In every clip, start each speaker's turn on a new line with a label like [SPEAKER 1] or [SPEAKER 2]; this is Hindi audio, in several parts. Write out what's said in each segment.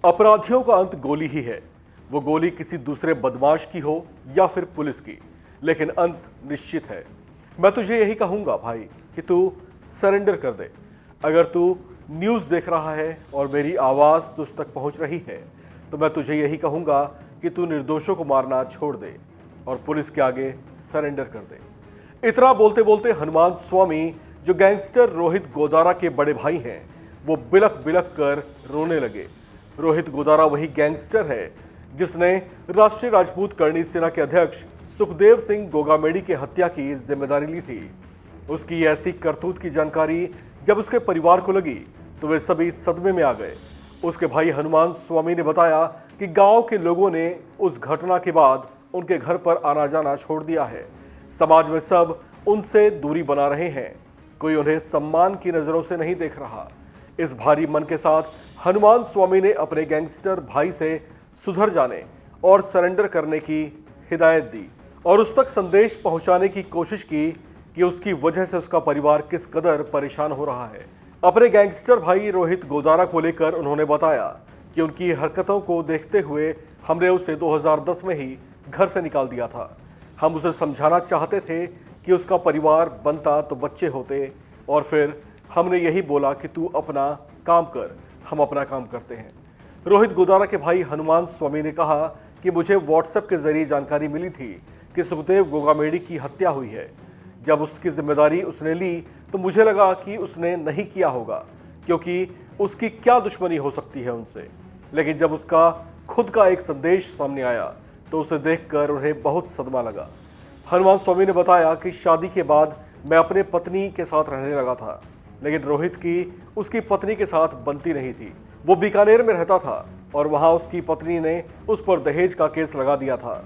[SPEAKER 1] अपराधियों का अंत गोली ही है। वो गोली किसी दूसरे बदमाश की हो या फिर पुलिस की, लेकिन अंत निश्चित है। मैं तुझे यही कहूंगा भाई कि तू सरेंडर कर दे। अगर तू न्यूज़ देख रहा है और मेरी आवाज़ तुझ तक पहुंच रही है तो मैं तुझे यही कहूंगा कि तू निर्दोषों को मारना छोड़ दे और पुलिस के आगे सरेंडर कर दे। इतना बोलते बोलते हनुमान स्वामी, जो गैंगस्टर रोहित गोदारा के बड़े भाई हैं, वो बिलख बिलख कर रोने लगे। रोहित गोदारा वही गैंगस्टर है जिसने राष्ट्रीय राजपूत करणी सेना के अध्यक्ष सुखदेव सिंह गोगामेडी की हत्या की जिम्मेदारी ली थी। उसकी ऐसी करतूत की जानकारी जब उसके परिवार को लगी तो वे सभी सदमे में आ गए। उसके भाई हनुमान स्वामी ने बताया कि गांव के लोगों ने उस घटना के बाद उनके घर पर आना जाना छोड़ दिया है। समाज में सब उनसे दूरी बना रहे हैं, कोई उन्हें सम्मान की नजरों से नहीं देख रहा। इस भारी मन के साथ हनुमान स्वामी ने अपने गैंगस्टर भाई से सुधर जाने और सरेंडर करने की हिदायत दी और उस तक संदेश पहुंचाने की कोशिश की कि उसकी वजह से उसका परिवार किस कदर परेशान हो रहा है। अपने गैंगस्टर भाई रोहित गोदारा को लेकर उन्होंने बताया कि उनकी हरकतों को देखते हुए हमने उसे 2010 में ही घर से निकाल दिया था। हम उसे समझाना चाहते थे कि उसका परिवार बनता तो बच्चे होते, और फिर हमने यही बोला कि तू अपना काम कर, हम अपना काम करते हैं। रोहित गोदारा के भाई हनुमान स्वामी ने कहा कि मुझे व्हाट्सएप के जरिए जानकारी मिली थी कि सुखदेव गोगामेडी की हत्या हुई है। जब उसकी जिम्मेदारी उसने ली तो मुझे लगा कि उसने नहीं किया होगा, क्योंकि उसकी क्या दुश्मनी हो सकती है उनसे। लेकिन जब उसका खुद का एक संदेश सामने आया तो उसे देखकर उन्हें बहुत सदमा लगा। हनुमान स्वामी ने बताया कि शादी के बाद मैं अपने पत्नी के साथ रहने लगा था, लेकिन रोहित की उसकी पत्नी के साथ बनती नहीं थी। वो बीकानेर में रहता था और वहां उसकी पत्नी ने उस पर दहेज का केस लगा दिया था,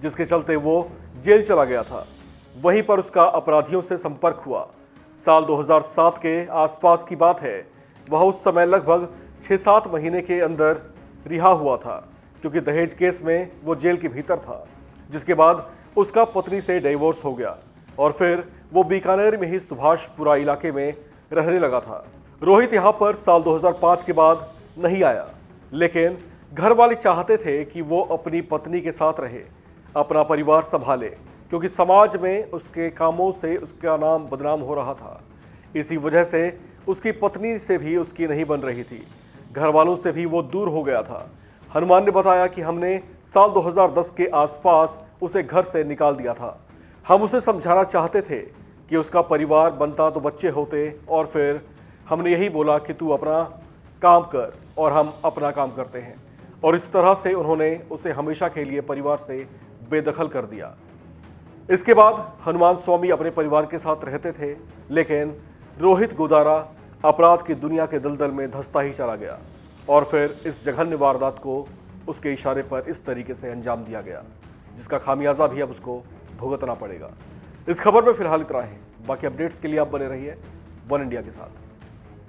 [SPEAKER 1] जिसके चलते वो जेल चला गया था। वहीं पर उसका अपराधियों से संपर्क हुआ। साल 2007 के आसपास की बात है। वह उस समय लगभग 6-7 महीने के अंदर रिहा हुआ था, क्योंकि दहेज केस में वो जेल के भीतर था। जिसके बाद उसका पत्नी से डिवोर्स हो गया और फिर वो बीकानेर में ही सुभाषपुरा इलाके में रहने लगा था। रोहित यहाँ पर साल 2005 के बाद नहीं आया, लेकिन घर वाले चाहते थे कि वो अपनी पत्नी के साथ रहे, अपना परिवार संभाले, क्योंकि समाज में उसके कामों से उसका नाम बदनाम हो रहा था। इसी वजह से उसकी पत्नी से भी उसकी नहीं बन रही थी, घर वालों से भी वो दूर हो गया था। हनुमान ने बताया कि हमने साल 2010 के आसपास उसे घर से निकाल दिया था। हम उसे समझाना चाहते थे कि उसका परिवार बनता तो बच्चे होते, और फिर हमने यही बोला कि तू अपना काम कर और हम अपना काम करते हैं। और इस तरह से उन्होंने उसे हमेशा के लिए परिवार से बेदखल कर दिया। इसके बाद हनुमान स्वामी अपने परिवार के साथ रहते थे, लेकिन रोहित गोदारा अपराध की दुनिया के दलदल में धंसता ही चला गया और फिर इस जघन्य वारदात को उसके इशारे पर इस तरीके से अंजाम दिया गया, जिसका खामियाजा भी अब उसको भुगतना पड़ेगा। इस खबर में फिलहाल इतना है। बाकी अपडेट्स के लिए आप बने रहिए वन इंडिया के साथ।